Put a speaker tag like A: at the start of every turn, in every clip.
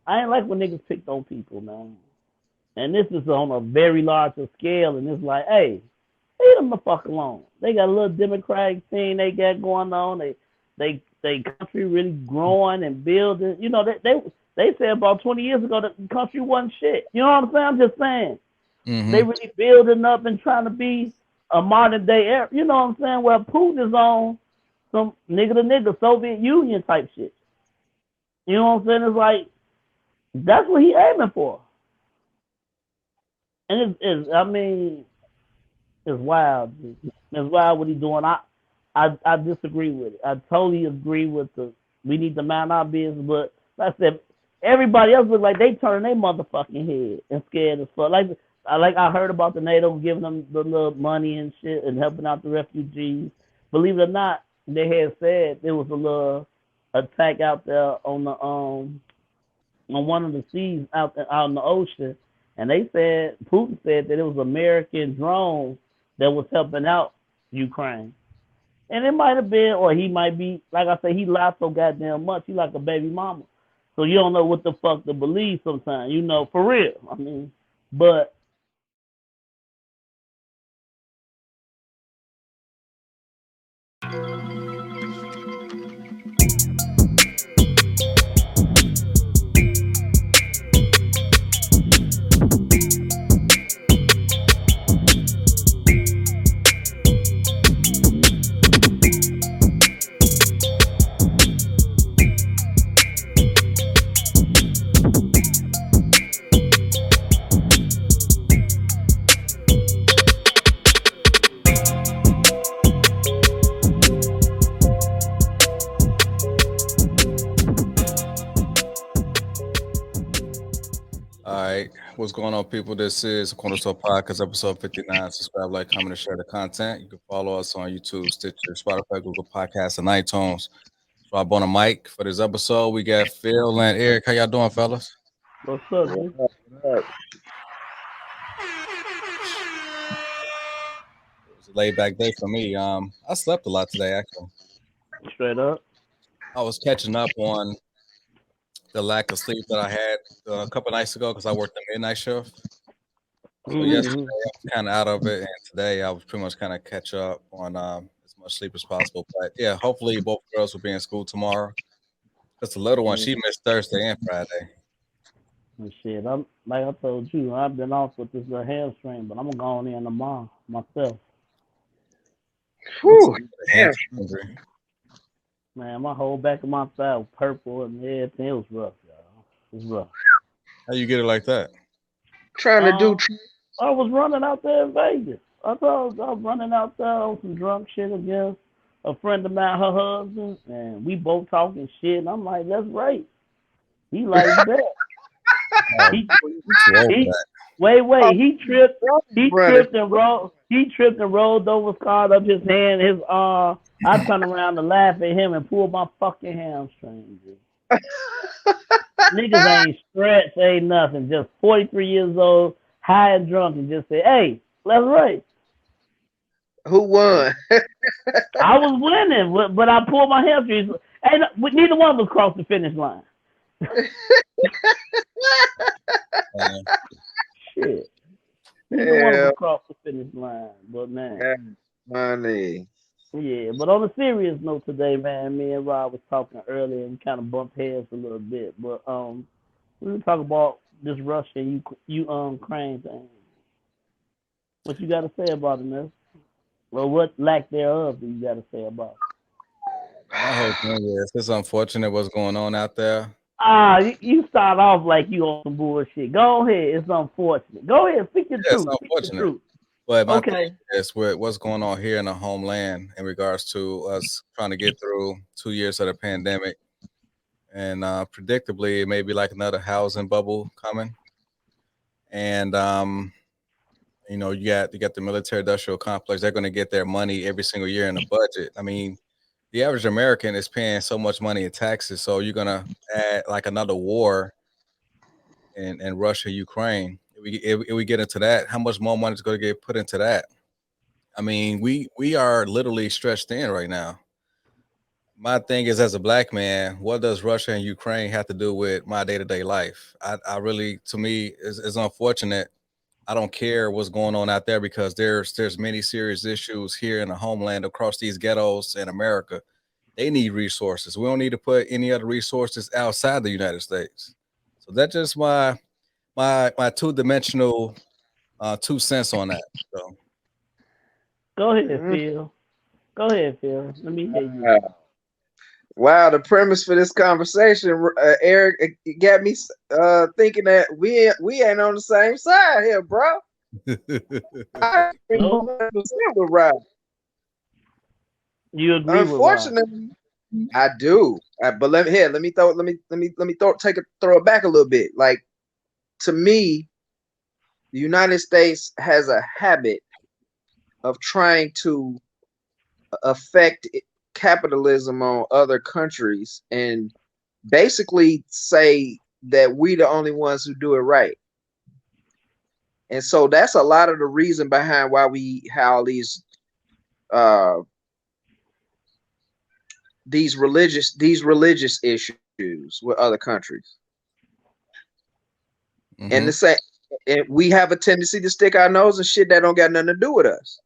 A: I ain't like when niggas picked on people, man. And this is on a very larger scale, and it's like, hey, leave them the fuck alone. They got a little democratic thing they got going on. They country really growing and building. You know, they said about 20 years ago that the country wasn't shit. You know what I'm saying? I'm just saying. They really building up and trying to be a modern day era. You know what I'm saying? Well, Putin is on some nigga to nigga Soviet Union type shit. You know what I'm saying? It's like that's what he aiming for. And I mean, it's wild. It's wild what he doing. I disagree with it. I totally agree with the we need to mind our business, but like I said, everybody else look like they turning their motherfucking head and scared as fuck. Like I heard about the NATO giving them the little money and shit and helping out the refugees. Believe it or not, they had said there was a little attack out there on one of the seas out in the ocean, and they said Putin said that it was American drones that was helping out Ukraine. And it might have been, or he might be, like I say, he lied so goddamn much. He like a baby mama. So you don't know what the fuck to believe sometimes, you know, for real. I mean, but
B: All right, what's going on, people? This is Cornerstone Podcast, episode 59. Subscribe, like, comment, and share the content. You can follow us on YouTube, Stitcher, Spotify, Google Podcasts, and iTunes. Rob on the mic for this episode. We got Phil and Eric. How y'all doing, fellas?
A: what's up,
C: What
A: G?
C: up? What up?
B: It was a laid back day for me. I slept a lot today. Actually,
A: Straight up.
B: I was catching up on the lack of sleep that I had a couple nights ago because I worked the midnight shift. So yesterday
A: Mm-hmm.
B: I was kind of out of it, and today I was pretty much kind of catch up on as much sleep as possible. But yeah, hopefully both girls will be in school tomorrow. Just the little one,
C: Mm,
B: she missed Thursday and Friday.
A: And shit, I'm like I told you, I've been off with this little hamstring, but I'm gonna go on in tomorrow myself.
B: What's
C: Whew,
B: a
C: damn.
B: hamstring injury?
A: Man, my whole back of my thigh was purple and everything. It was rough, y'all. It was rough.
B: How you get it like that?
C: Trying to do.
A: Um, I was running out there in Vegas. I was running out there on some drunk shit against a friend of mine, her husband, and we both talking shit. And I'm like, "Let's race." He like that.
B: Oh,
A: He
B: you too old for
A: he
B: that.
C: Oh,
A: wait. He
C: running.
A: tripped and rolled. He tripped and rolled over, scarred up his hand, his arm. I turned around to laugh at him and pulled my fucking hamstring. Dude. Niggas ain't stretched, ain't nothing. Just 43 years old, high and drunk, and just say, "Hey, let's race."
C: Who won?
A: I was winning, but I pulled my hamstrings. And neither one of us crossed the finish line.
B: Man,
A: Shit. Neither one of
C: Yeah,
A: us crossed the finish line. But man,
C: that's funny.
A: yeah. But on a serious note today, man, me and Rob was talking earlier and kind of bumped heads a little bit. But we were talking about this Russia Ukraine thing. What you got to say about it, man? Well, what lack thereof do you got to say about it?
B: my whole thing is it's unfortunate what's going on out there.
A: You start off like you on some bullshit. Go ahead. It's unfortunate. Go ahead. Speak your
B: Yeah, it's
A: truth. Speak your
B: unfortunate.
A: truth.
B: But my thing
A: Okay.
B: is with what's going on here in the homeland in regards to us trying to get through 2 years of the pandemic. And predictably, it may be like another housing bubble coming. And you got the military industrial complex. They're going to get their money every single year in the budget. I mean, the average American is paying so much money in taxes. So you're going to add like another war in Russia, Ukraine. If we get into that, how much more money is going to get put into that? I mean, we are literally stretched in right now. My thing is, as a black man, what does Russia and Ukraine have to do with my day to day life? I really, to me, is unfortunate. I don't care what's going on out there because there's many serious issues here in the homeland across these ghettos in America. They need resources. We don't need to put any other resources outside the United States. So that's just my two dimensional 2 cents on that. So
A: Go ahead,
C: Mm.
A: Phil. Go ahead, Phil. Let me hear you.
C: Uh, wow, the premise for this conversation, Eric, it got me thinking that we ain't on the same side here, bro. I agree
A: No,
C: 100% with Rob.
A: you agree with Rod.
C: Unfortunately, I do. But let me throw it back a little bit. Like, to me, the United States has a habit of trying to affect capitalism on other countries and basically say that we the only ones who do it right. And so that's a lot of the reason behind why we have uh these religious issues with other countries. And
B: hmm
C: the same, and we have a tendency to stick our nose in shit that don't got nothing to do with us.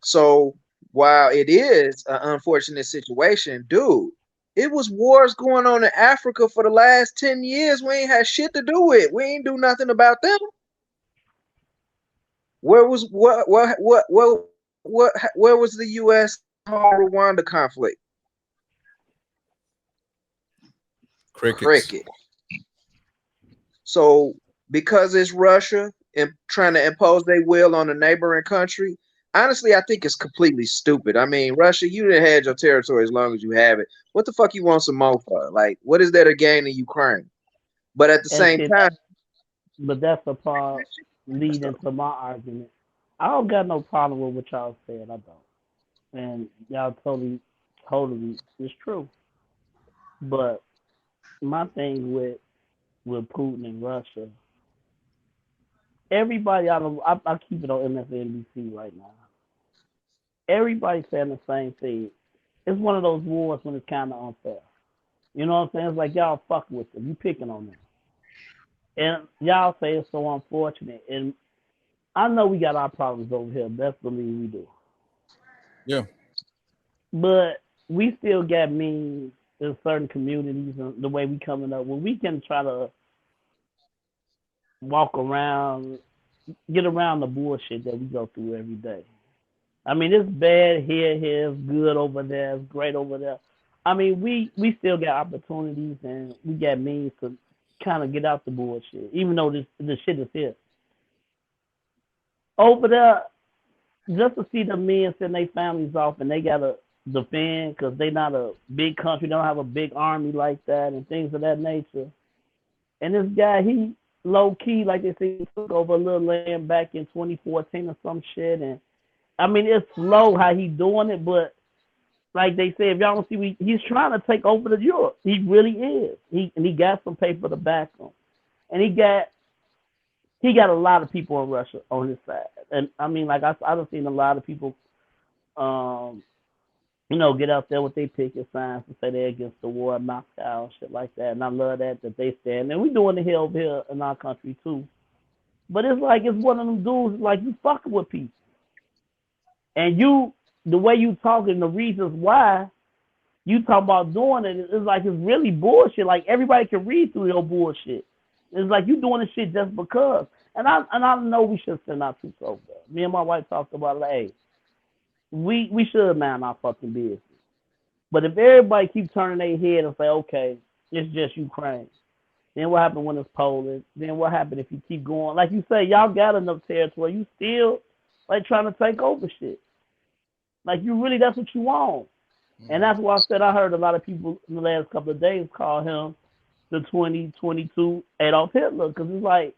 C: So while it is an unfortunate situation, dude, it was wars going on in Africa for the last 10 years. We ain't had shit to do with. We ain't do nothing about them. Where was where was the US Rwanda conflict?
B: crickets.
C: Cricket. So because it's Russia and trying to impose their will on a neighboring country, honestly, I think it's completely stupid. I mean, Russia, you done had your territory as long as you have it. What the fuck you want some more for? Like, what is there to gain in Ukraine? But at the
A: And
C: same
A: see,
C: time,
A: but that's the part leading to my argument. I don't got no problem with what y'all said. I don't. And y'all totally, it's true. But my thing with Putin and Russia, everybody out of I keep it on MSNBC right now. Everybody's saying the same thing. It's one of those wars when it's kind of unfair. You know what I'm saying? It's like y'all fucking with them. You picking on them. And y'all say it's so unfortunate. And I know we got our problems over here. Best believe we do.
B: Yeah.
A: But we still got means in certain communities and the way we coming up. When we can try to walk around, get around the bullshit that we go through every day. I mean, it's bad here, it's good over there, it's great over there. I mean, we still got opportunities and we got means to kind of get out the bullshit, even though this shit is here. Over there, just to see the men send their families off and they gotta defend because they not a big country, they don't have a big army like that and things of that nature. And this guy, he low key, like they say, he took over a little land back in 2014 or some shit. And I mean, it's slow how he doing it, but like they say, if y'all don't see, he's trying to take over the Europe. He really is. He got some paper to back him, and he got a lot of people in Russia on his side. And I mean, like I've seen a lot of people, um, get out there with their picket signs to say they're against the war in Moscow and shit like that. And I love that they stand. And we doing the hell over here in our country too. But it's like it's one of them dudes like you fucking with people. And the way you talking, the reasons why you talk about doing it, it's like it's really bullshit. Like everybody can read through your bullshit. It's like you doing this shit just because. And I know we should send our troops over there. Me and my wife talked about it, like, hey, we should mind our fucking business. But if everybody keep turning their head and say, okay, it's just Ukraine, then what happened when it's Poland? Then what happened if you keep going? Like you say, y'all got enough territory. You still like trying to take over shit. Like you really, that's what you want. And
B: hmm
A: that's why I said I heard a lot of people in the last couple of days call him the 2022 Adolf Hitler because it's like,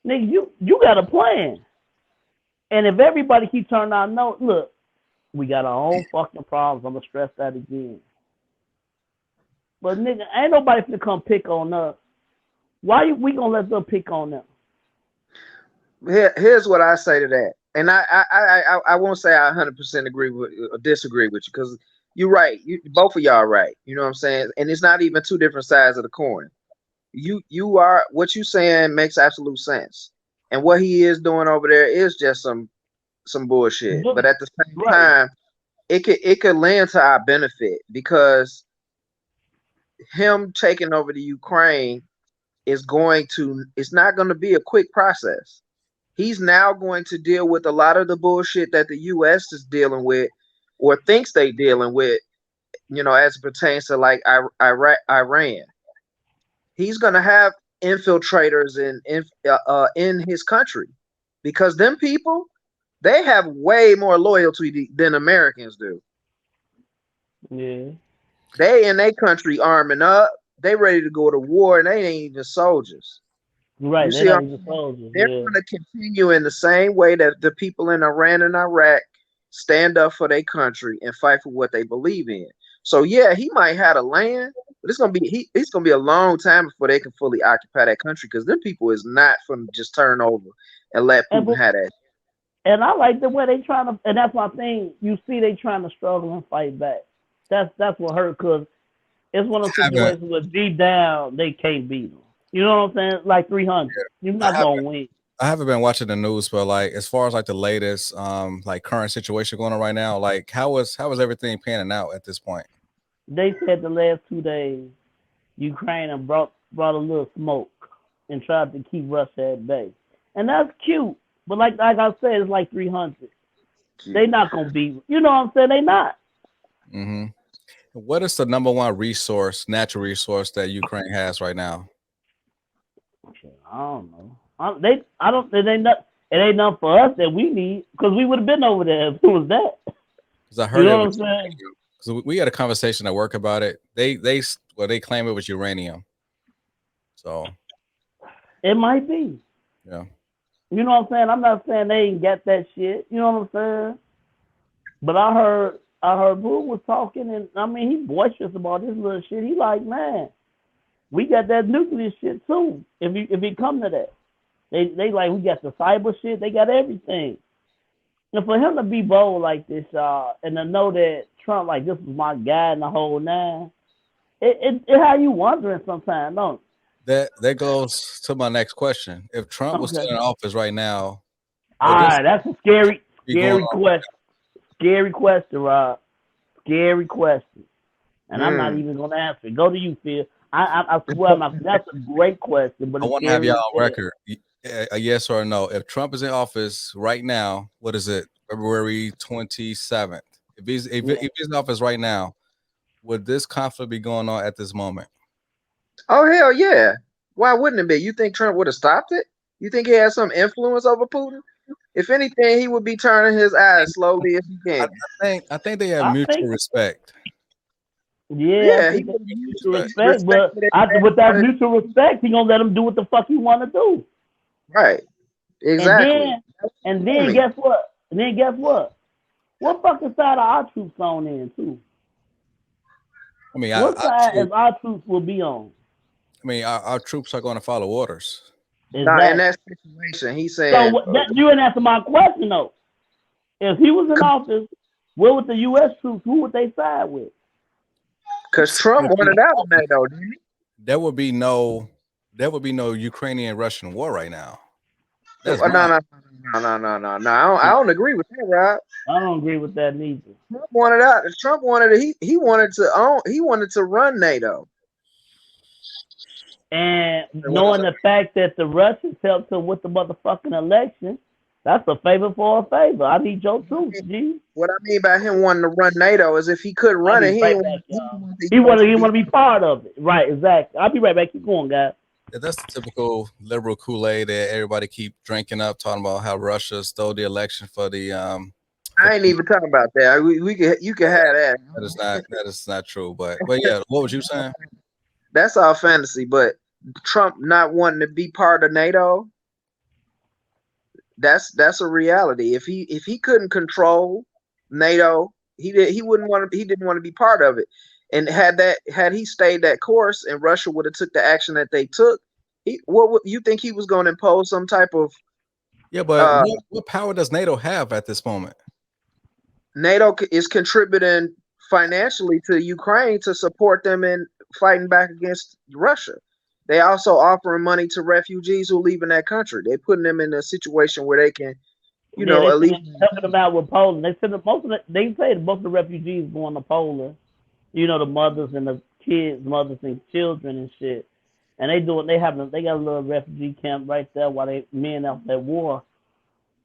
A: nigga, you got a plan. And if everybody keep turning out no, look, we got our own fucking problems. I'm gonna stress that again. But nigga, ain't nobody finna come pick on us. Why we gonna let them pick on them?
C: here's what I say to that. And I won't say I 100% agree with or disagree with you because You're right. Both of y'all right. You know what I'm saying? And it's not even two different sides of the coin. You are what you saying makes absolute sense. And what he is doing over there is just some bullshit. But at the same
A: Right.
C: time, it could lend to our benefit because him taking over the Ukraine it's not going to be a quick process. He's now going to deal with a lot of the bullshit that the US is dealing with or thinks they dealing with, as it pertains to like Iran. He's going to have infiltrators in his country because them people, they have way more loyalty than Americans do.
A: Yeah.
C: They in their country arming up. They ready to go to war, and they ain't even soldiers.
A: Right.
C: You
A: They're
C: see,
A: not even soldiers.
C: they're
A: Yeah.
C: going to continue in the same way that the people in Iran and Iraq stand up for their country and fight for what they believe in. So yeah, he might have a land, but it's gonna be a long time before they can fully occupy that country because them people is not from just turn over and let
A: And
C: Putin have that.
A: and I like the way they trying to, and that's my thing. You see, they trying to struggle and fight back. That's what hurt because it's one of those
B: haven't
A: situations where deep down they can't beat them. You know what I'm saying? Like 300, you're
B: I
A: not
B: haven't
A: gonna win.
B: I haven't been watching the news, but like as far as like the latest like current situation going on right now, like how is everything panning out at this point?
A: They said the last 2 days Ukraine have brought a little smoke and tried to keep Russia at bay, and that's cute. But like I said, it's like 300. They not gonna beat. You know what I'm saying? They not.
B: Mm-hmm. What is the number one natural resource that Ukraine has right now?
A: I don't know. I don't. It ain't not. It ain't nothing for us that we need because we would have been over there if it was that.
B: Because I
A: You
B: heard it
A: know what
B: was
A: I'm saying?
B: because we had a conversation at work about it. They claim it was uranium. So
A: It might be.
B: yeah.
A: You know what I'm saying? I'm not saying they ain't got that shit. You know what I'm saying? But I heard Boo was talking, and I mean he boisterous about this little shit. He like, man, we got that nuclear shit too. If it come to that, they like we got the cyber shit. They got everything. And for him to be bold like this, and to know that Trump like this was my guy in the whole nine, it how you wondering sometimes, don't
B: That goes to my next question. If
A: it?
B: Trump was
A: Okay.
B: still in office right now,
A: All
B: would this
A: right, that's a scary,
B: be going
A: scary
B: on?
A: question. Scary question, Rob. Scary question. And I'm not
C: Mm.
A: even gonna answer it. Go to you, Phil. I swear I'm not. That's a great question, but
B: I
A: it's
B: want to have y'all
A: scary as
B: on
A: hell.
B: record. A yes or a no. If Trump is in office right now, what is it? February 27th. If
A: Yeah.
B: he's in office right now, would this conflict be going on at this moment?
C: Oh hell yeah! Why wouldn't it be? You think Trump would have stopped it? You think he has some influence over Putin? If anything, he would be turning his eyes slowly as he
B: I,
C: can.
B: I think they have
A: I
B: mutual
A: think
B: respect.
A: yeah, I
C: Yeah, he
A: think they
C: would
A: mutual
B: Respect.
A: respect,
C: respect
A: but
C: that
A: after with that
C: man.
A: mutual respect, he gonna let him do what the fuck he wanna do.
C: Right.
A: And
C: Exactly.
A: then and
C: I
A: then
C: mean,
A: guess what? And then guess what? What fucking side are our troops on in too?
B: I mean,
A: What side is our troops will be on?
B: our troops are going to follow orders.
C: now in
A: Exactly.
C: that situation, he's
A: So
C: saying
A: that you didn't answer my question though. If he was in office, what would the U.S. troops? Who would they side with?
C: because Trump wanted out of NATO, didn't he?
B: There would be no Ukrainian Russian war right now.
C: No,
B: That's
C: no,
B: mine.
C: no, no, no, no, no. I don't agree with that, Rob.
A: I don't agree with that neither.
C: Trump wanted out. Trump wanted he wanted to own. He wanted to run NATO.
A: And
B: What is
A: knowing the fact that the Russians helped him with the motherfucking election, that's a favor for a favor. I need your troops, G.
C: What I mean by him wanting to run NATO is if he couldn't
A: I'll
C: run it,
A: be
C: he
A: right
C: didn't
A: back,
C: want, he didn't
A: y'all.
C: want the
A: He
C: U.S.
A: wanna
C: to
A: he
C: be.
A: wanna be part of it. Right, exactly. I'll be right back. Keep going, guys.
B: That's the typical liberal Kool-Aid that everybody keep drinking up, talking about how Russia stole the election for the
C: I ain't even talking about that. You can have that.
B: that is not true. But yeah, what was you saying?
C: That's all fantasy. But Trump not wanting to be part of NATO, that's a reality. If he couldn't control NATO, he didn't want to be part of it. And had he stayed that course and Russia would have took the action that they took, what would you think he was going to impose some type of
B: Yeah, but what power does NATO have at this moment?
C: NATO is contributing financially to Ukraine to support them in fighting back against Russia. They also offering money to refugees who leaving that country. They putting them in a situation where they can,
A: Yeah, they
C: at least.
A: helping them out with Poland. They said that they say that most of the refugees going to Poland. The mothers and the kids, mothers and children and shit. And they got a little refugee camp right there while they men out that war.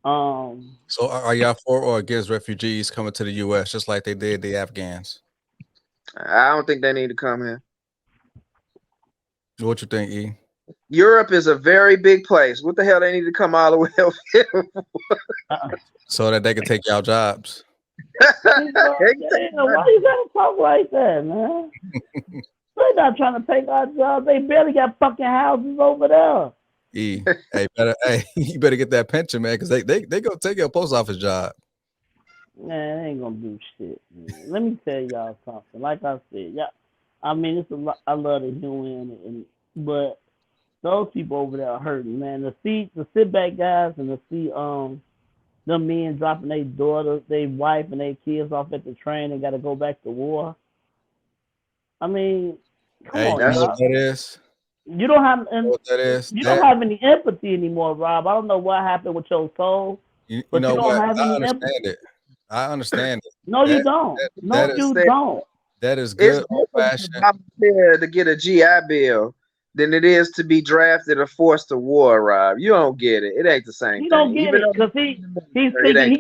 B: So are y'all for or against refugees coming to the U.S. just like they did the Afghans?
C: I don't think they need to come here.
B: What you think, E?
C: Europe is a very big place. What the hell they need to come all the way over here?
B: So that they can take y'all jobs.
A: Damn, why you gotta talk like that, man? They're not trying to take our jobs. They barely got fucking houses over there.
B: E, you better get that pension, man, because they gonna take your post office job.
A: Man, they ain't gonna do shit, man. Let me tell y'all something. Like I said, yeah, I mean it's a lot. I love the UN, but those people over there are hurting, man. The sit back guys and to see them men dropping their daughters, their wife, and their kids off at the train and got to go back to war. I mean, come on,
B: you know what that is?
A: You don't have, don't have any empathy anymore, Rob. I don't know what happened with your soul, but you don't have any empathy.
B: I understand it.
A: No, you don't. No, you don't.
B: That is good old-fashioned.
C: It's to get a GI Bill than it is to be drafted or forced to war, Rob. You don't get it. It ain't the same thing.
A: You don't get it because he's thinking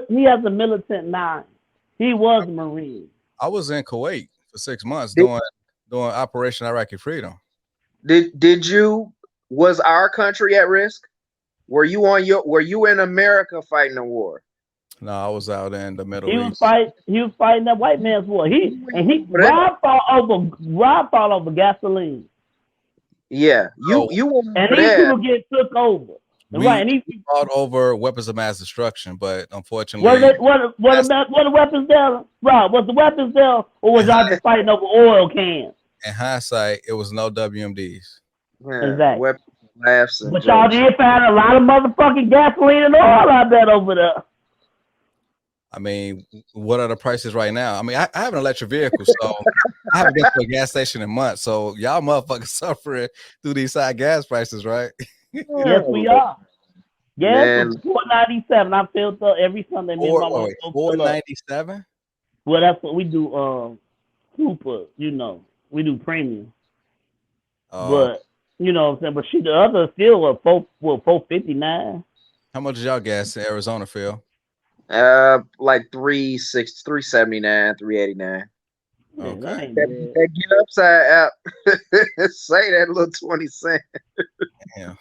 A: he has a militant mind. He was a Marine.
B: I was in Kuwait for 6 months doing Operation Iraqi Freedom.
C: Was our country at risk? Were you in America fighting a war?
B: No, I was out in the Middle East.
A: He was fighting that white man's war. Rob fought over gasoline.
C: Yeah, you
A: and these people get took over. And
B: he fought over weapons of mass destruction, but unfortunately,
A: what the weapons there, Rob? Was the weapons there, or was y'all just fighting over oil cans?
B: In hindsight, it was no WMDs.
C: Yeah, exactly.
A: But y'all did find a lot of motherfucking gasoline and oil out there over there.
B: I mean, what are the prices right now? I mean, I have an electric vehicle, so I haven't been to a gas station in months. So y'all motherfuckers suffering through these high gas prices, right?
A: Yes, we are. Gas was $4.97. I filled up every Sunday.
B: $4.97.
A: Well, that's what we do. Super, we do premium. But you know what I'm saying. But the other still $4.59.
B: How much is y'all gas in Arizona, Phil?
C: Like $3.79, $3.89.
B: Okay.
C: That Get Upside app say that little 20 cents.
B: Yeah.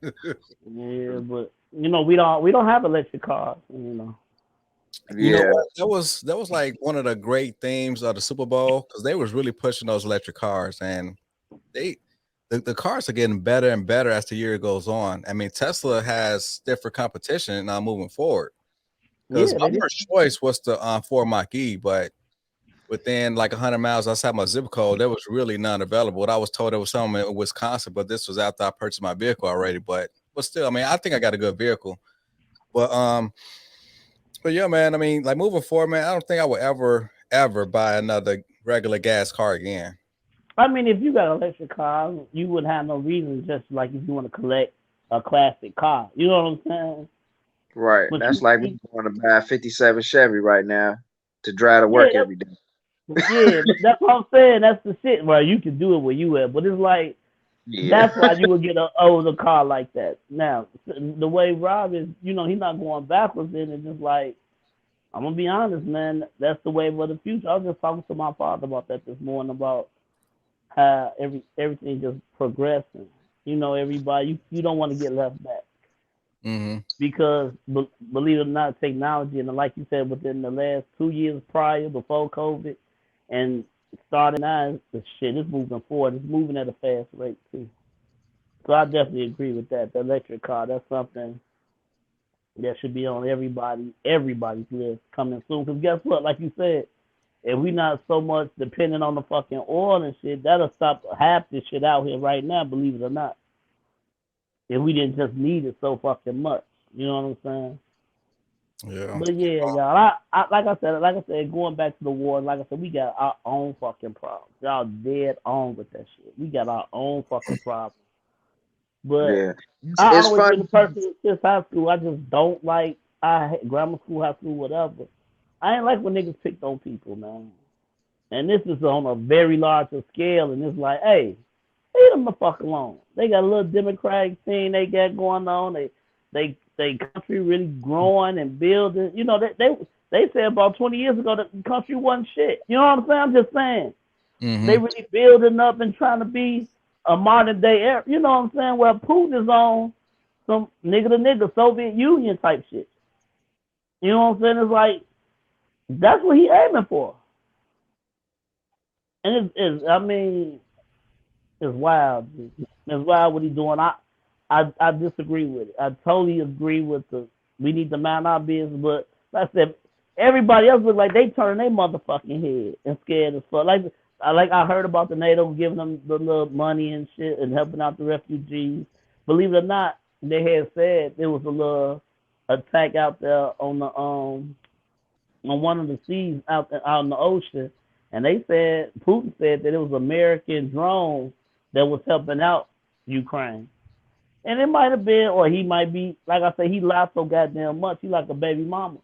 A: Yeah, but we don't have electric cars.
B: You know what? That was like one of the great themes of the Super Bowl because they was really pushing those electric cars, and the cars are getting better and better as the year goes on. I mean, Tesla has stiffer competition now moving forward. Because my first choice was the Ford Mach-E, but within like 100 miles outside my zip code, there was really none available. I was told there was some in Wisconsin, but this was after I purchased my vehicle already. But still, I mean, I think I got a good vehicle. But yeah, man. I mean, like moving forward, man, I don't think I will ever buy another regular gas car again.
A: I mean, if you got an electric car, you wouldn't have no reason. Just like if you want to collect a classic car, you know what I'm saying?
C: Right. But that's like we want to buy a 57 Chevy right now to drive to work every day.
A: Yeah, but that's what I'm saying. That's the shit. Well, you can do it where you at, but it's like that's why you would get an older car like that. Now, the way Rob is, he's not going backwards in it. Just like I'm gonna be honest, man. That's the way of the future. I was just talking to my father about that this morning about how everything just progressing. Everybody you don't want to get left back.
B: Mm-hmm.
A: Because believe it or not, technology, and like you said, within the last 2 years before COVID, and starting now, the shit is moving forward. It's moving at a fast rate too. So I definitely agree with that. The electric car, that's something that should be on everybody's list coming soon. Because guess what? Like you said, if we not so much dependent on the fucking oil and shit, that'll stop half this shit out here right now. Believe it or not. If we didn't just need it so fucking much. You know what I'm saying?
B: Yeah.
A: But yeah, y'all. Like I said, going back to the war, like I said, we got our own fucking problems. Y'all dead on with that shit. We got our own fucking problems. But
C: Yeah,
A: I
C: it's
A: always
C: funny.
A: been a person since high school. I just don't like grammar school, high school, whatever. I ain't like when niggas picked on people, man. And this is on a very larger scale, and it's like, hey, leave them the fuck alone. They got a little democratic thing they got going on. They country really growing and building. You know, they said about 20 years ago that the country wasn't shit. You know what I'm saying? I'm just saying. They
B: Mm-hmm.
A: really building up and trying to be a modern day era. You know what I'm saying? Well, Putin is on some nigga to nigga Soviet Union type shit. You know what I'm saying? It's like that's what he aiming for. And I mean, it's wild. It's wild what he's doing. I disagree with it. I totally agree with the we need to mind our business, but like I said, everybody else look like they turning their motherfucking head and scared as fuck. I heard about the NATO giving them the little money and shit and helping out the refugees. Believe it or not, they had said there was a little attack out there on one of the seas out in the ocean, and they said Putin said that it was American drones that was helping out Ukraine. And it might have been, or he might be, like I say, he lied so goddamn much. He like a baby mama.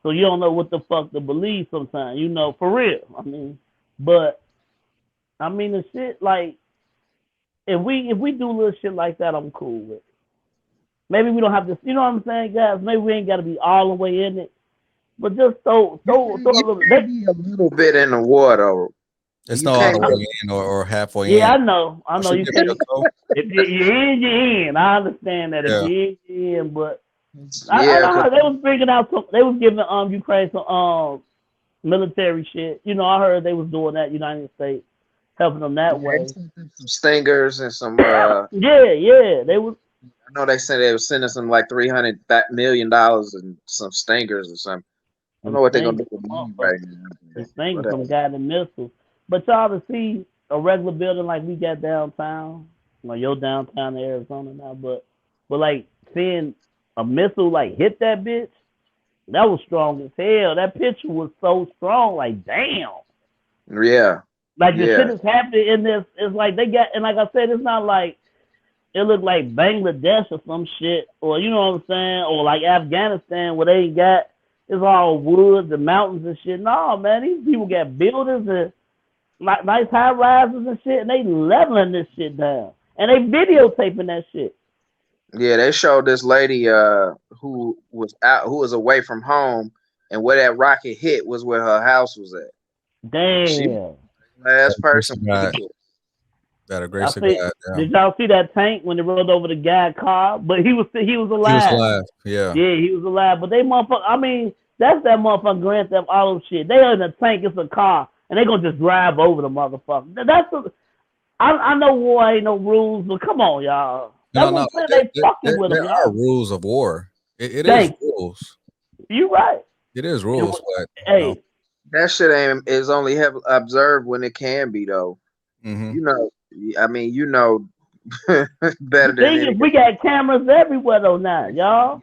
A: So you don't know what the fuck to believe sometimes, you know, for real. But I mean the shit like if we do little shit like that, I'm cool with it. Maybe we don't have to, you know what I'm saying, guys? Maybe we ain't got to be all the way in it, but just throw a
C: You
A: little.
C: can't be a little bit in the war though.
B: It's
C: You
B: no all the
C: can't
B: way
C: go.
B: in or halfway
A: Yeah,
B: in.
A: I know.
B: Once you
A: You
B: dip your
A: can't.
B: toe,
A: If you're in, you're in. I understand that if
B: yeah.
A: you're in, but
C: Yeah,
A: I
C: cause
A: heard they was bringing out some. They was giving Ukraine some military shit. You know, I heard they was doing that. United States helping them
C: yeah,
A: that
C: they
A: way.
C: sent them some stingers and some.
A: Yeah, they was.
C: I know they said they were sending some like $300 million and some stingers or something. I don't
A: Them
C: know what they're gonna
A: things,
C: do with money
A: motherfuckers.
C: right now.
A: Them things,
C: Whatever.
A: some guided missiles. But y'all to see a regular building like we got downtown, your downtown in Arizona now, but like seeing a missile like hit that bitch, that was strong as hell. That picture was so strong, like damn.
C: Yeah,
A: Like the shit
C: yeah,
A: is happening in this. It's like they got, and like I said, it's not like it looked like Bangladesh or some shit, or you know what I'm saying, or like Afghanistan where they got it's all woods and mountains and shit. No, man, these people got buildings and nice high rises and shit, and they leveling this shit down, and they videotaping that shit.
C: yeah. They showed this lady who was away from home, and where that rocket hit was where her house was at. She was
A: Damn.
C: the
B: That
C: last
B: grace
C: person
B: of
C: to
B: God.
C: get.
B: That a
A: I
B: grace of
A: see.
B: God. Yeah.
A: Did y'all see that tank when they rolled over the guy's car? But he was
B: He was
A: alive.
B: alive. Yeah.
A: Yeah, he was alive. But they motherfucker. I mean, that's that motherfucking Grand Theft Auto shit. They in a tank. It's a car, and they gonna just drive over the motherfucker. I know war ain't no rules, but come on, y'all.
B: No,
A: That's what
B: no.
A: I'm saying. They fucking with them,
B: There are
A: y'all.
B: rules of war. It is
A: Thank
B: rules.
A: you. Right.
B: It is
A: It
B: rules,
A: was,
B: but
A: hey,
C: That shit ain't is only have observed when it can be though.
B: hmm
C: You know, I mean, you know
A: the
C: better than
A: thing is,
C: anybody.
A: we got cameras everywhere though now, y'all.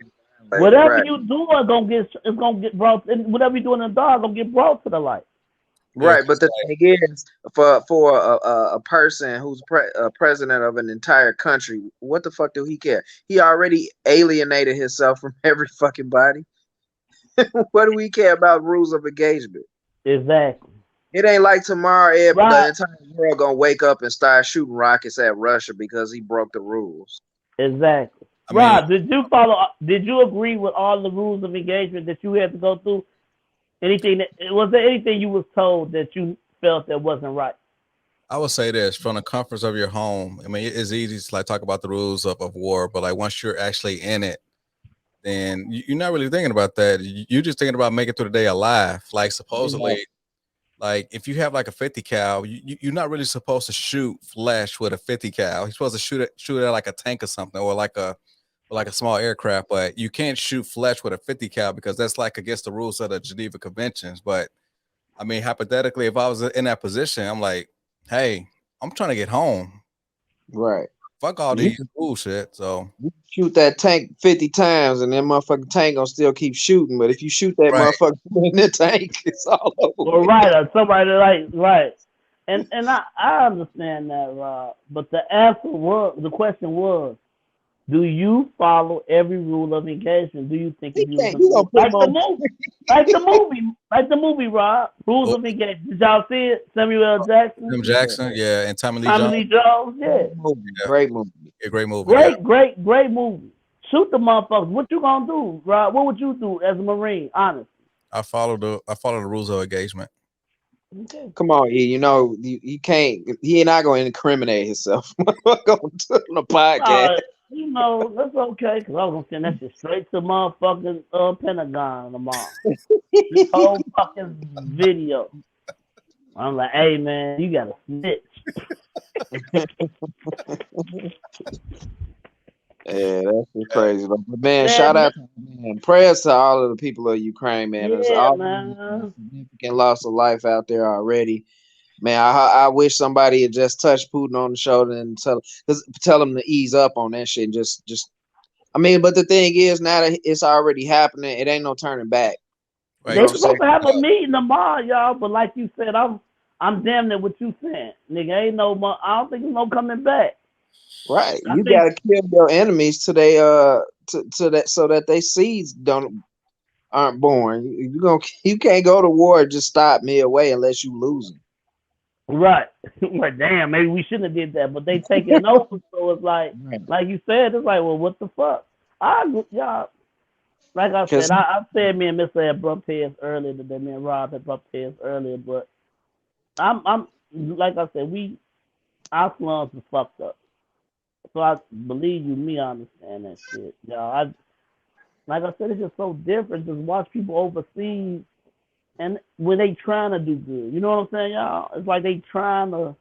A: Whatever
C: Right,
A: you doing, it's gonna get brought. And whatever you doing in the dark, gonna get brought to the light.
B: yeah,
C: right. But
B: 'cause
C: the thing is, for a person who's president of an entire country, what the fuck do he care? He already alienated himself from every fucking body. What do we care about rules of engagement?
A: Exactly.
C: It ain't like tomorrow, the
A: Right.
C: entire world gonna wake up and start shooting rockets at Russia because he broke the rules.
A: Exactly.
B: I mean,
A: Rob, did you follow? Did you agree with all the rules of engagement that you had to go through? Anything that was there anything you was told that you felt that wasn't right?
B: I would say this from the comforts of your home. I mean, it's easy to like talk about the rules of war, but like once you're actually in it, then you're not really thinking about that. You're just thinking about making it through the day alive. Like
A: Exactly.
B: supposedly, like if you have like a 50 cal, you're not really supposed to shoot flesh with a 50 cal. You're supposed to shoot it at like a tank or something, or like a small aircraft. But you can't shoot flesh with a 50 cal because that's like against the rules of the Geneva Conventions. But I mean, hypothetically, if I was in that position, I'm like, hey, I'm trying to get home.
C: Right.
B: Fuck all
C: You
B: these bullshit. So
C: You shoot that tank 50 times and that motherfucking tank gonna still keep shooting. But if you shoot that
B: right,
C: motherfucker in the tank, it's all over
A: Or
C: with.
A: right, or somebody like right. And I understand that, Rob. But the question was, do you follow every rule of engagement? Do you think
C: He
A: if you was
C: can't,
A: in
C: you gonna put him
A: like the
C: on
A: movie, like the movie, Rob, Rules
B: oh,
A: of Engagement? Did y'all see it? Samuel L. Jackson,
B: Tim Jackson, yeah, and Tommy Lee
A: Tommy
B: Jones,
A: Lee Jones, yeah,
C: movie.
B: yeah,
C: Great movie.
B: a great movie. Yeah,
A: great movie. Shoot the motherfuckers. What you gonna do, Rob? What would you do as a Marine? Honest.
B: I follow the rules of engagement.
A: Okay.
C: Come on, E. You know you can't. He not gonna incriminate himself on the podcast.
A: That's okay, because I was gonna send that shit straight to motherfucking Pentagon tomorrow. This whole fucking video. I'm like, hey man, you gotta snitch.
C: Yeah, that's just crazy. But man,
A: Yeah,
C: shout out to man. Prayers to all of the people of Ukraine, man. There's
A: yeah,
C: all
A: man.
C: significant loss of life out there already. Man, I wish somebody had just touched Putin on the shoulder and tell him to ease up on that shit. Just I mean, but the thing is, now that it's already happening, it ain't no turning back. You
B: Right,
C: know
A: They
C: what I'm saying?
A: supposed to have a meeting tomorrow, y'all. But like you said, I'm damn near what you saying, nigga. Ain't no more. I don't think there's no coming back.
C: Right.
A: I
C: You
A: think
C: gotta kill your enemies till they to that so that they seeds aren't born. You can't go to war and just stop midway unless you losing.
A: right. Like damn, maybe we shouldn't have did that, but they taking over. So it's
C: Right.
A: like you said, it's like, well, what the fuck? Y'all. Like I
C: Because
A: said, I said me and Mr. had bumped heads earlier today. Me and Rob had bumped heads earlier, but I'm like I said, our slums is fucked up. So I believe you, me, I understand that shit, y'all. Like I said, it's just so different. Just watch people overseas and when they trying to do good, you know what I'm saying, y'all? It's like they trying to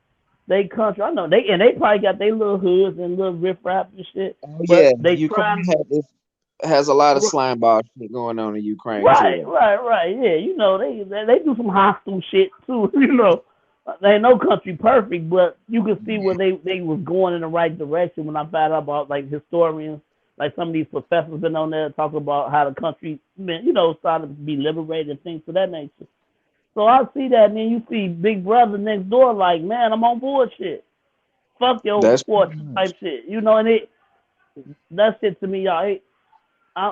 A: they country. I know they probably got their little hoods and little riff rap and shit,
C: oh
A: but
C: yeah,
A: they
C: Ukraine
A: trying.
C: has a lot of slime ball shit going on in Ukraine
A: Right,
C: too.
A: right. Yeah, they do some hostile shit too. They ain't no country perfect, but you can see where they was going in the right direction. When I found out about like historians, like some of these professors been on there talking about how the country, started to be liberated and things of that nature. So I see that, and then you see Big Brother next door, like, man, I'm on board shit. Fuck your
C: That's pretty
A: fortune
C: much.
A: type shit, and that shit to me, y'all.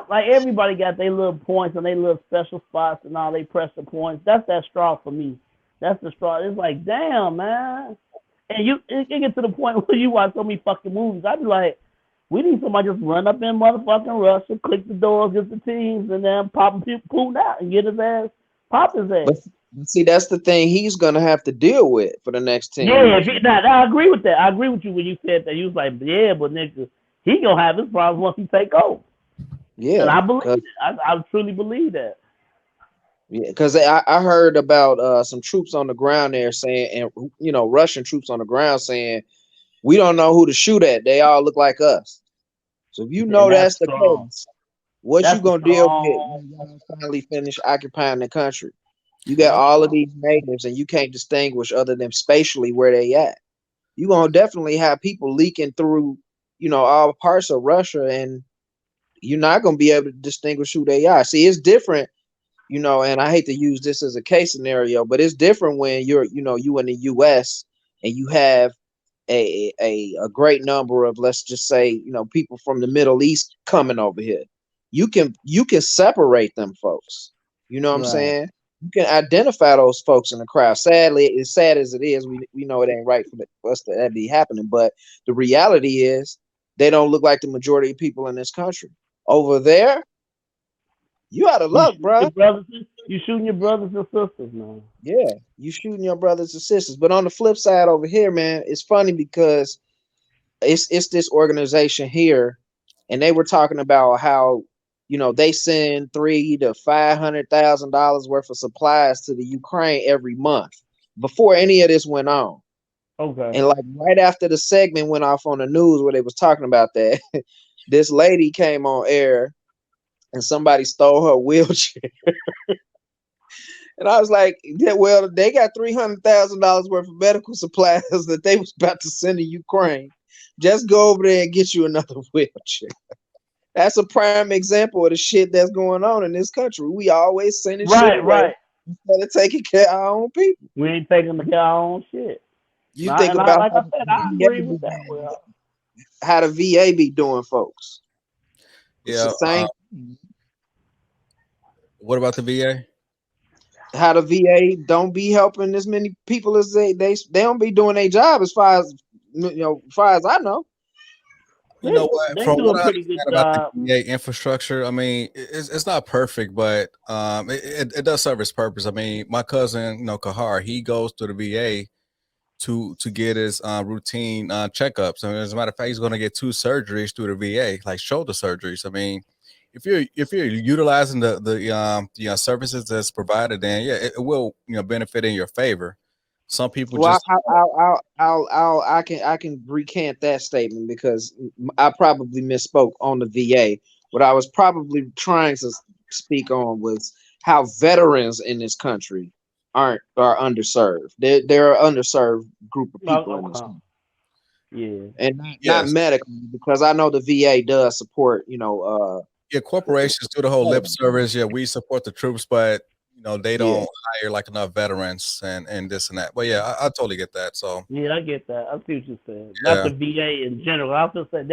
A: Like everybody got their little points and their little special spots and all they pressure points. That's that straw for me. That's the straw. It's like, damn, man. And it get to the point where you watch so many fucking movies. I'd be like, we need somebody just run up in motherfucking Russia, click the doors, get the teams, and then pop him Putin out and get his ass, pop his
C: But
A: ass.
C: see, that's the thing he's gonna have to deal with for the next 10
A: Yeah,
C: years.
A: I agree with that. I agree with you when you said that. You was like, yeah, but nigga, he gonna have his problems once he take over. And
C: Yeah,
A: I believe
C: cause
A: it. I truly believe that.
C: yeah, because I heard about some troops on the ground there saying, and Russian troops on the ground saying, we don't know who to shoot at. They all look like us. So if you
A: And
C: know
A: that's
C: that's the
A: strong.
C: case, what you
A: That's a
C: gonna deal with
A: strong.
C: when y'all finally finish occupying the country? You got
A: That's
C: all of
A: strong.
C: these natives, and you can't distinguish other than spatially where they at. You gonna definitely have people leaking through, all parts of Russia, and you're not gonna be able to distinguish who they are. See, it's different, and I hate to use this as a case scenario, but it's different when you in the U.S. and you have a great number of, let's just say, people from the Middle East coming over here. You can separate them folks. You know what I'm
A: Right.
C: saying? You can identify those folks in the crowd. Sadly, as sad as it is, we know it ain't right for us to that be happening. But the reality is they don't look like the majority of people in this country. Over there, you out of
A: You
C: luck,
A: shooting
C: bro.
A: your brothers. You shooting your brothers and sisters, man.
C: Yeah, you shooting your brothers and sisters. But on the flip side over here, man, it's funny because it's this organization here, and they were talking about how they send $300,000 to $500,000 worth of supplies to the Ukraine every month before any of this went on.
A: Okay.
C: And like right after the segment went off on the news where they was talking about that, this lady came on air and somebody stole her wheelchair. And I was like, yeah, well, they got $300,000 worth of medical supplies that they was about to send to Ukraine. Just go over there and get you another wheelchair. That's a prime example of the shit that's going on in this country. We always sending shit
A: Right,
C: away
A: right.
C: instead of taking care of our own people.
A: We ain't taking care of our own shit.
C: You think
A: And I,
C: about
A: like I said, I agree with that.
C: how the VA be doing, folks. It's the
B: Yeah.
C: same.
B: What about the VA?
C: How the VA don't be helping as many people as they don't be doing their job as far as as far as I know.
B: You know what?
A: They
B: From
A: do
B: what
A: a
B: I
A: pretty good
B: understand about the
A: job.
B: VA infrastructure, I mean, it's not perfect, but it does serve its purpose. I mean, my cousin, Kahar, he goes to the VA to get his routine checkups. I mean, as a matter of fact, he's going to get 2 surgeries through the VA, like shoulder surgeries. I mean, if you're utilizing the services that's provided, then yeah, it will benefit in your favor. Some people
C: Well,
B: just
C: I can recant that statement because I probably misspoke on the VA. What I was probably trying to speak on was how veterans in this country are underserved. They're an underserved group of people in this
A: Okay.
C: country,
A: Yeah.
C: and not
B: yes.
C: medically because I know the VA does support
B: Yeah, corporations do the whole lip
C: veterans.
B: service. Yeah, we support the troops, but they
C: Yeah,
B: don't hire like enough veterans and this and that. But yeah, I totally get that. So
A: Yeah, I get that. I see what you said. Not
B: yeah,
A: the VA in general. I was just say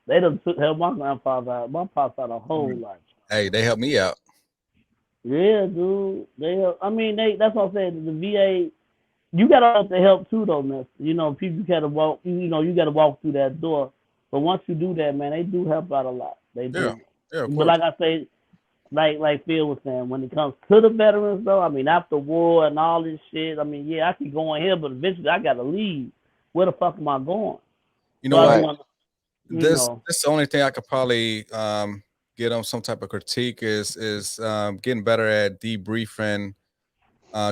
A: they done help my grandfather out. My pops out a whole lot.
B: hey, they help me out.
A: Yeah, dude. I mean, that's what I'm saying. The VA, you gotta want the help too, though, man. People gotta walk. You gotta walk through that door. But once you do that, man, they do help out a lot. They
B: Yeah,
A: do.
B: yeah, of
A: But
B: course.
A: like I say, like Phil was saying, when it comes to the veterans, though, I mean, after war and all this shit, I mean, yeah, I can go in here, but eventually I gotta leave. Where the fuck am I going?
B: You
A: So
B: know
A: I
B: what?
A: don't
C: right.
A: want to, you
B: This
A: know.
B: this is the only thing I could probably get on some type of critique is getting better at debriefing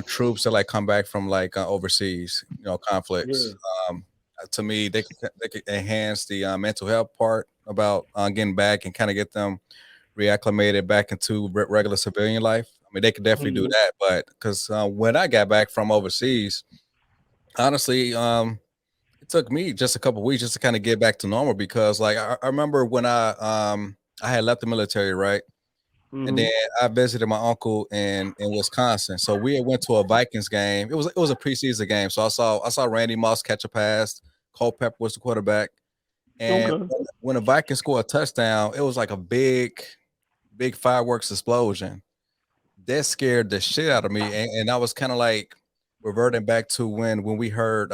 B: troops that like come back from like overseas,
A: Yeah.
B: conflicts. Um, to me, they could enhance the mental health part about getting back and kind of get them reacclimated back into regular civilian life. I mean, they could definitely do
A: Mm-hmm.
B: that, but because when I got back from overseas, honestly, it took me just a couple weeks just to kind of get back to normal because, like, I remember when I had left the military, right, and then
A: Mm-hmm.
B: I visited my uncle in Wisconsin. So we had went to a Vikings game. It was a preseason game, so I saw Randy Moss catch a pass. Culpepper was the quarterback, and
A: Okay.
B: when the Vikings scored a touchdown, it was like a big fireworks explosion that scared the shit out of me, and I was kind of like reverting back to when we heard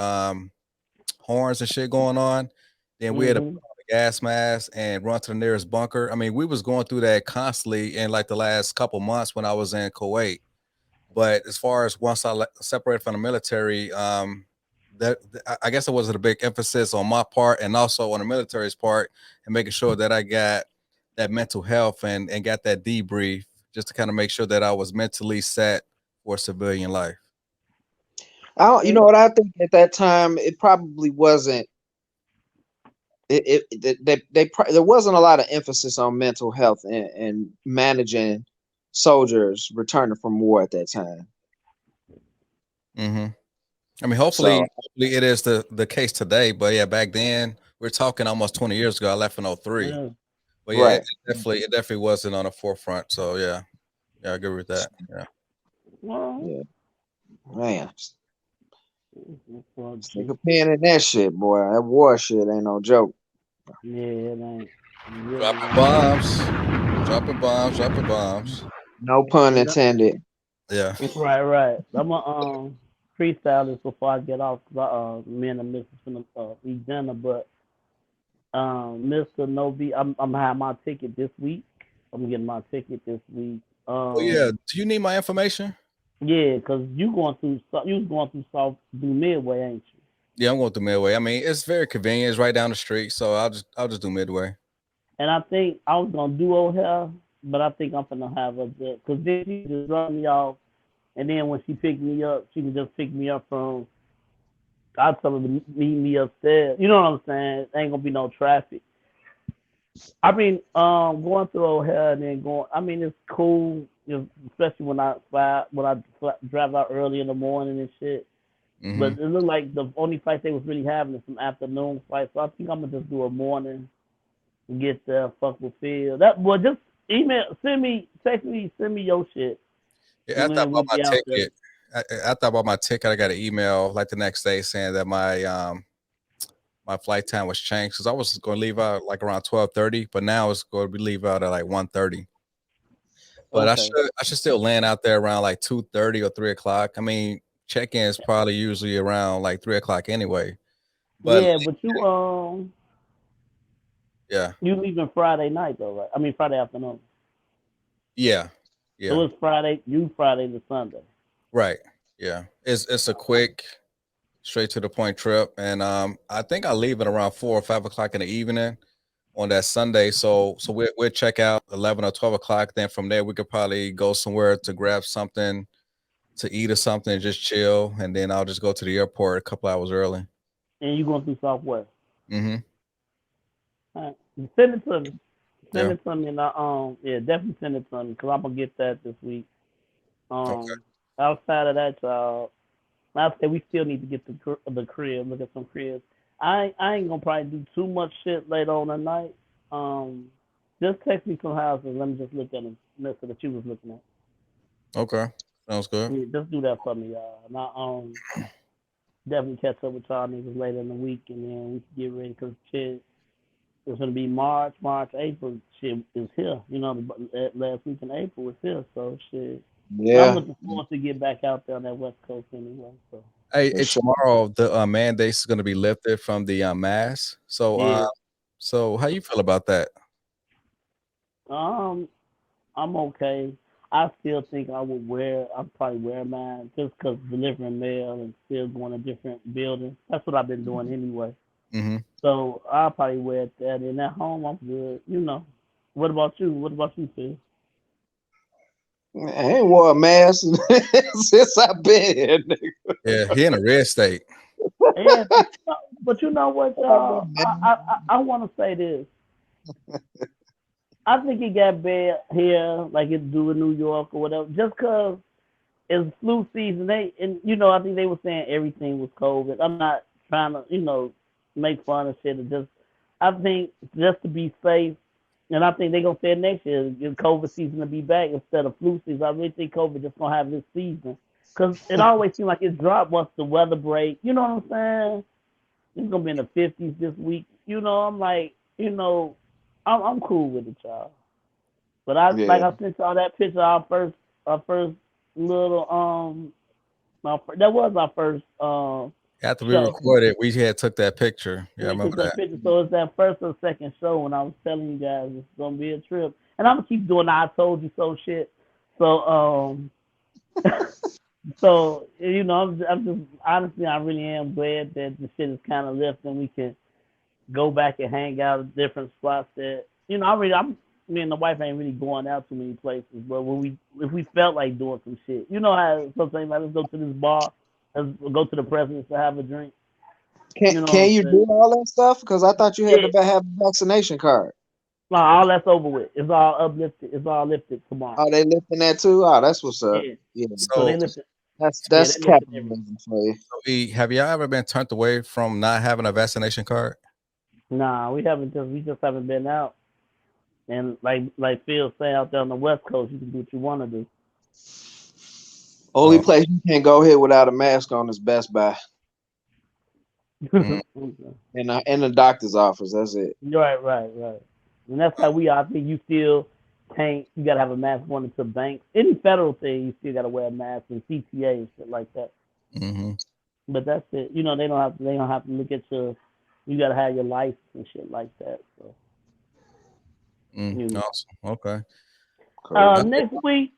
B: horns and shit going on. Then we had to put
A: Mm-hmm.
B: on the gas mask and run to the nearest bunker. I mean, we was going through that constantly in like the last couple months when I was in Kuwait. But as far as once I separated from the military, I guess it was a big emphasis on my part and also on the military's part and making sure that I got that mental health and got that debrief just to kind of make sure that I was mentally set for civilian life.
C: You
A: Okay.
C: know what I think at that time it probably wasn't. There wasn't a lot of emphasis on mental health and managing soldiers returning from war at that time.
B: Hmm. I mean, hopefully,
C: So
B: hopefully it is the case today. But yeah, back then we're talking almost 20 years ago. I left in '03.
A: Yeah.
B: But yeah, it
C: right,
B: definitely it definitely wasn't on the forefront. So yeah, I agree with that. Yeah.
A: Well,
C: yeah, man,
A: well,
C: stick a pin in that shit, boy. That war shit ain't no joke.
A: yeah, it ain't. It really
B: Dropping
A: ain't.
B: bombs, dropping bombs, dropping bombs.
C: No pun
A: Yeah.
C: intended.
B: Yeah.
A: Right, right. I'm gonna freestyle this before I get off because me and the missus finna eat dinner. But Mr. Novi, I'm gonna have my ticket this week. I'm getting my ticket this week.
B: Oh yeah. Do you need my information?
A: Yeah, cause you was going through South through Midway, ain't you?
B: Yeah, I'm going through Midway. I mean, it's very convenient. It's right down the street, so I'll just do Midway.
A: And I think I was gonna do O'Hare, but I think I'm gonna have her just cause then she just drop me off, and then when she picked me up, she can just pick me up from. I'll tell her to meet me upstairs. You know what I'm saying? Ain't gonna be no traffic. I mean, going through O'Hare and then going. I mean, it's cool, especially when I drive out early in the morning and shit. But
B: Mm-hmm.
A: it looked like the only fight they was really having is some afternoon fights. So I think I'm gonna just do a morning and get there, fuck with Phil. That boy, just email, send me, text me, send me your shit,
B: Yeah,
A: and
B: after I
A: then
B: bought
A: we'll
B: my
A: be out there.
B: ticket, after I bought my ticket, I got an email like the next day saying that my flight time was changed because I was going to leave out like around 12:30, but now it's going to be leave out at like 1:30. But
A: Okay.
B: I should still land out there around like 2:30 or 3 o'clock. I mean, check-in is probably usually around like 3 o'clock anyway. But
A: Yeah, but
B: yeah,
A: you leaving Friday night though, right? I mean Friday afternoon.
B: yeah,
A: So
B: yeah,
A: it's Friday to Sunday.
B: right, yeah. It's a quick, straight to the point trip, and I think I leave at around 4 or 5 o'clock in the evening on that Sunday. So we'll check out 11 or 12 o'clock. Then from there we could probably go somewhere to grab something to eat or something, and just chill, and then I'll just go to the airport a couple hours early.
A: And you going through Southwest.
B: Mm-hmm.
A: All right. Send it to me. Send
B: Yeah.
A: it to me, and yeah, definitely send it to me because I'm gonna get that this week.
B: Okay.
A: Outside of that, y'all, I say we still need to get the crib. Look at some cribs. I ain't gonna probably do too much shit later on tonight. Just text me some houses. Let me just look at them. Mister that you was looking at.
B: Okay. Sounds good.
A: Yeah, just do that for me, y'all. And definitely catch up with y'all niggas later in the week, and then we can get ready because shit, it's gonna be March, April. Shit is here. You know, the last week in April is here. So shit. I'm
C: Yeah,
A: looking forward to get back out there on that West Coast anyway. So
B: Hey,
C: for sure.
B: tomorrow the mandates is going to be lifted from the mask.
A: yeah.
B: So how you feel about that?
A: Um, I'm okay. I still think I'll probably wear mine just because delivering mail and still going to different buildings. That's what I've been doing anyway.
B: Mm-hmm.
A: So I'll probably wear that. And at home, I'm good. You know. What about you? What about you, Phil?
C: I ain't wore a mask since I've been here, nigga.
B: Yeah, he in a red state.
A: Yeah, but you know what, y'all? I want to say this. I think it got bad here, like it do in New York or whatever, just because it's flu season. I think they were saying everything was COVID. I'm not trying to, make fun of shit. I think just to be safe, and I think they're gonna say it next year, COVID season to be back instead of flu season. I really think COVID just gonna have this season, cause it always seems like it's dropped once the weather break. You know what I'm saying? It's gonna be in the 50s this week. I'm like, I'm cool with it, y'all. But
C: Yeah,
A: I sent y'all that picture. Our first little that was our first
B: After we
A: show.
B: recorded, we had took that picture. Yeah, I
A: We took
B: remember
A: that
B: that.
A: picture, so it's that first or second show. And I was telling you guys it's gonna be a trip, and I'm gonna keep doing the I told you so shit. So so I'm just honestly, I really am glad that the shit is kind of lifting. We can go back and hang out at different spots that me and the wife ain't really going out too many places, but if we felt like doing some shit, you know how sometimes like let's go to this bar, let's go to the president's to have a drink. You know what
C: can
A: I'm
C: you
A: saying?
C: do all that stuff? Because I thought you had
A: Yeah.
C: to have a vaccination card.
A: No, all that's over with. It's all uplifted. It's all lifted tomorrow.
C: Are they lifting that too? Oh, that's what's up.
A: Yeah.
C: Yeah,
A: So they
B: So,
A: lifted. Yeah,
C: that's
A: they lifted everything.
C: capitalism for you.
B: have y'all ever been turned away from not having a vaccination card?
A: Nah, we just haven't been out. And like Phil saying out there on the West Coast, you can do what you want to do.
C: Only
B: Oh,
C: place you can't go here without a mask on is Best Buy
B: mm,
C: and the doctor's office. That's it.
A: right. And that's how we are. I think you still can't. You gotta have a mask going into banks. Any federal thing, you still gotta wear a mask and CTA and shit like that.
B: mm-hmm.
A: But that's it. They don't have to look at your. You gotta have your license and shit like that. So you know.
B: Awesome. Okay.
C: Cool.
A: Next week,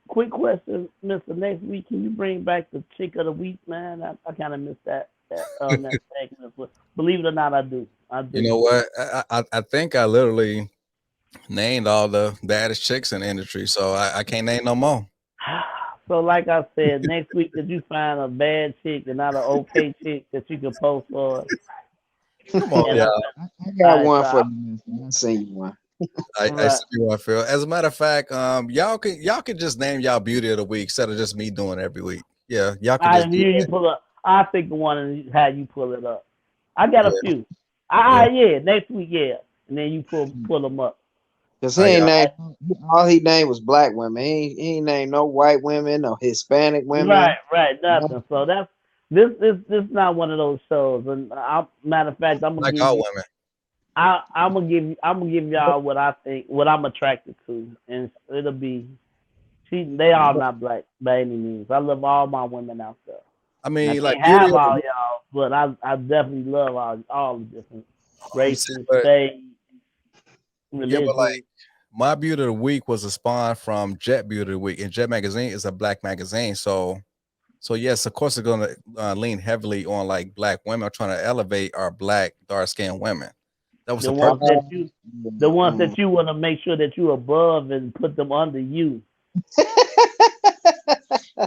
A: quick question, Mister. Next week, can you bring back the chick of the week, man? I kind of missed that segment. But believe it or not, I do. I
B: You
A: do.
B: know what? I think I literally named all the Addis chicks in the industry, so I can't name no more.
A: So, like I said, next week, did you find a bad chick and not an okay chick that you can post for?
B: Come on,
A: And
B: yeah.
C: I got
A: I,
C: one
A: so
C: for you. I seen you one.
B: I
A: right.
B: see what I feel. As a matter of fact, y'all can just name y'all beauty of the week instead of just me doing it every week. Yeah, y'all could just do
A: You
B: that.
A: pull up. I think the one and have you pull it up. I got a
B: Yeah,
A: few.
B: yeah.
A: Yeah, next week, yeah, and then you pull them up.
C: Cause
B: Oh,
C: he ain't
B: yeah.
C: named all he named was black women. He ain't named no white women, no Hispanic women.
A: Right, nothing. So that's this not one of those shows. And matter of fact, I'm gonna
B: Like
A: give
B: all
A: you.
B: women.
A: I'm gonna give y'all what I think, what I'm attracted to, and it'll be. They all not black by any means. I love all my women out there.
B: I
A: And I
B: mean, like
A: can't
B: beauty
A: have
B: of
A: all
B: the
A: y'all, but I definitely love all the different
B: I'm saying,
A: races,
B: but
A: faith,
B: yeah, but like
A: religions.
B: my beauty of the week was a spawn from Jet Beauty of the Week, and Jet magazine is a black magazine. So yes, of course, it's gonna lean heavily on like black women. I'm trying to elevate our black dark skinned women. That was
A: The
B: the
A: ones
B: purpose.
A: the ones that you want to make sure that you above and put them under you.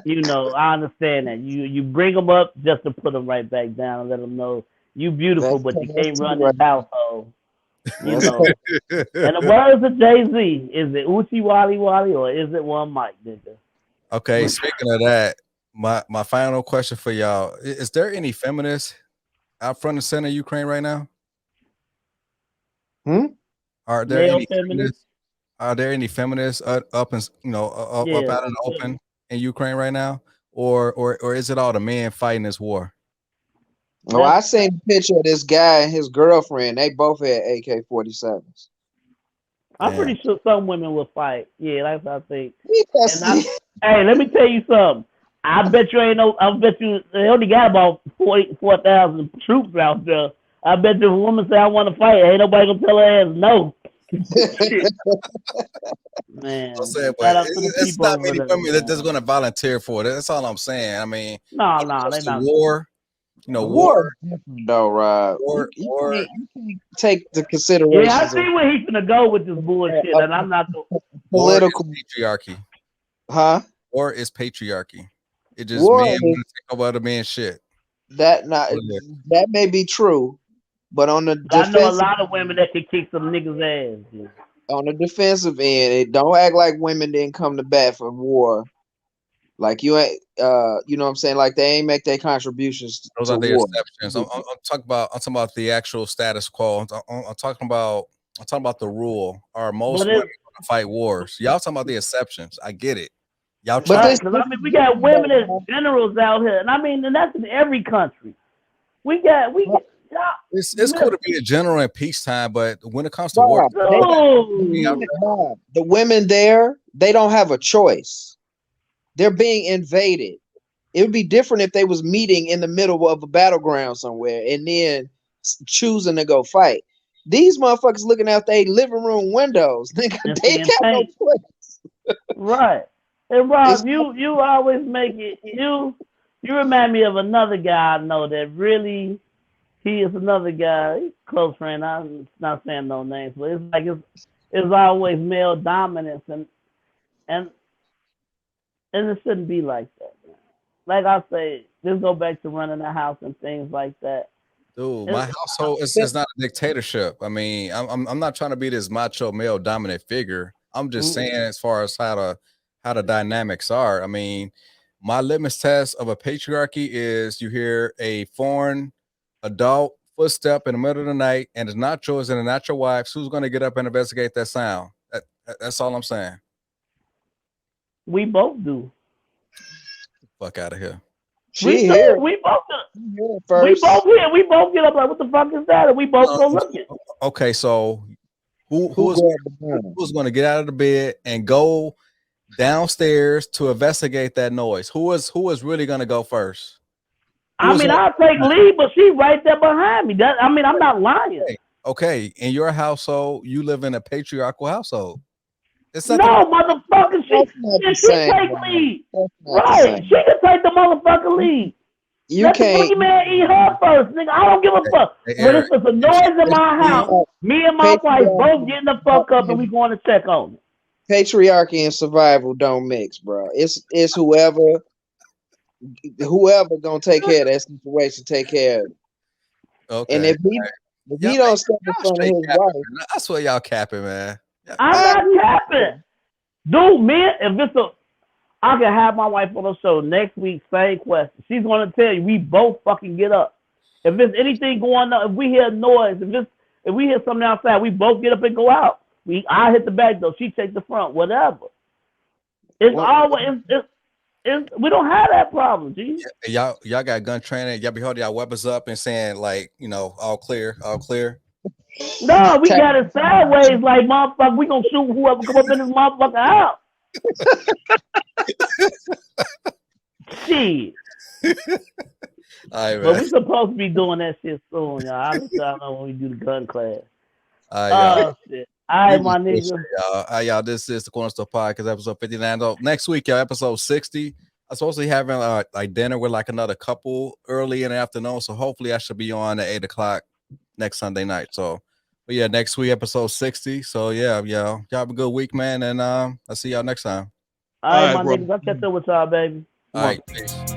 A: I understand that you bring them up just to put them right back down and let them know you beautiful, but you
C: That's
A: can't
C: too
A: run this
C: right.
A: household. You
C: That's
A: know. And the words of Jay-Z, is it Uchi Wally Wally or is it one mic, nigga?
B: Okay, speaking of that, my final question for y'all: is there any feminists out front and center in Ukraine right now?
C: Hmm?
B: Are there
A: Male
B: any
A: feminist?
B: feminists? Are there any feminists up and up
A: Yeah.
B: out in the open in Ukraine right now, or is it all the men fighting this war?
C: Oh,
A: That's
C: I seen a picture of this guy and his girlfriend. They both had AK-47s.
A: I'm
B: Damn.
A: pretty sure some women will fight. Yeah, that's what I think. And
C: Yes.
A: hey, let me tell you something. I bet you ain't no. I bet you they only got about 44,000 troops out there. I bet you if a woman say I want to fight, ain't nobody gonna tell her ass no. Shit,
B: I'm
A: man.
B: saying,
A: Shout
B: but
A: out to the
B: it's
A: people
B: not
A: over
B: many
A: there,
B: women that's
A: man.
B: going to volunteer for it. That's all I'm saying. I mean,
A: No,
B: when it
A: no,
B: comes
A: they
B: to
A: not.
B: war, war,
C: War is different though, Rob.
B: war, war.
C: You can't take the
A: Yeah, I
C: considerations of
A: see where he's gonna go with this bullshit,
C: a
A: and I'm not.
B: War is
C: political,
B: patriarchy.
C: huh?
B: War is patriarchy. It just
C: War
B: men
C: is
B: want to take over other men's shit.
C: that not
B: What is it?
C: that may be true, but
A: I know a lot of women that can kick some niggas' ass. Dude.
C: on the defensive end, it don't act like women didn't come to bat for war. Like you ain't, you know what I'm saying? Like they ain't make their contributions
B: Those
C: to
B: are the
C: war.
B: exceptions. I'm talking about the actual status quo. I'm talking about the rule. Are most
A: But
B: women
A: it's
B: going to fight wars? Y'all talking about the exceptions? I get it. Y'all
C: But
B: trying.
A: right
C: this,
A: because
C: this
A: I mean
C: is
A: we got
C: different
A: women
C: though,
A: as
C: man.
A: generals out here, and I mean and that's in every country. We got y'all,
B: It's cool to be a general in peacetime, but when it comes to war,
C: Rob, they
B: all that
A: dude.
C: Rob, the women there, they don't have a choice. They're being invaded. It would be different if they was meeting in the middle of a battleground somewhere and then choosing to go fight. These motherfuckers looking out their living room windows.
A: And
C: They
A: seeing
C: got no
A: paint.
C: choice.
A: Right. And
C: It's
A: Rob, you always make it you remind me of another guy I know that really he is another guy, he's a close friend. I'm not saying no names, but it's like it's always male dominance and and it shouldn't be like that. Man. Like I say, just go back to running a house and things like that.
B: dude, my
A: It,
B: household is not a dictatorship. I mean, I'm not trying to be this macho male dominant figure. I'm just saying as far as how the dynamics are. I mean, my litmus test of a patriarchy is you hear a foreign adult footstep in the middle of the night, and it's not yours and it's not your wife's. Who's going to get up and investigate that sound? That's all I'm saying.
A: we both do.
B: Fuck out of here.
A: We
C: she here.
A: do. We both do.
C: She here
A: We
C: first.
A: both here. We both get up like, what the fuck is that? And we both go looking.
B: Okay, so
C: Who grabbed the gun?
B: who's going to get out of the bed and go downstairs to investigate that noise? Who is really going to go first? Who
A: I
B: is
A: mean,
B: going
A: I'll take lead, but she right there behind me. I mean, I'm not lying.
B: okay, in your household, you live in a patriarchal household. It's nothing
A: No,
B: wrong.
A: motherfucker,
C: That's not the
A: she
C: same,
A: take
C: Rob.
A: lead.
C: That's not the
A: Right. She
C: same.
A: can take the motherfucker lead.
C: You
A: Let the
C: can't.
A: boogeyman eat her first, nigga. I don't give a fuck.
B: Hey,
A: When
B: Eric,
A: it's a
B: if she
A: noise in
B: takes
A: my
B: the lead,
A: house, me and my wife both
C: Patriarchy,
A: getting the fuck up and we going to check on it.
C: patriarchy and survival don't mix, bro. It's whoever gonna take care of that situation, take care of it. And
B: okay.
C: if
B: Y'all,
C: he don't step in
B: y'all
C: front of
B: straight
C: his
B: capping,
C: wife,
B: man. I swear y'all capping, man.
A: I'm
C: I
A: not capping. Dude, man, if it's a I can have my wife on the show next week, same question. She's gonna tell you we both fucking get up. If there's anything going on, if we hear noise, if we hear something outside, we both get up and go out. I hit the back door, she takes the front, whatever. It's always we don't have that problem, G.
B: Y'all got gun training. Y'all be holding y'all weapons up and saying like, you know, all clear, all clear.
A: No, we got it sideways like motherfucker. We gonna shoot whoever come up in this motherfucker house. Shit.
B: All right,
A: But we supposed to be doing that shit soon, y'all. I'll let y'all know when we do the gun class.
B: All right,
A: shit. All right, my nigga.
B: Y'all. All right, y'all. This is the Cornerstone Podcast, episode 59. So next week, y'all, episode 60. I'm supposed to be having like dinner with like another couple early in the afternoon. So hopefully I should be on at 8:00 next Sunday night. So, but yeah, next week, episode 60. So yeah, y'all have a good week, man. And I'll see y'all next time.
A: All right, my niggas. I'll catch up with y'all, baby.
B: All right, peace.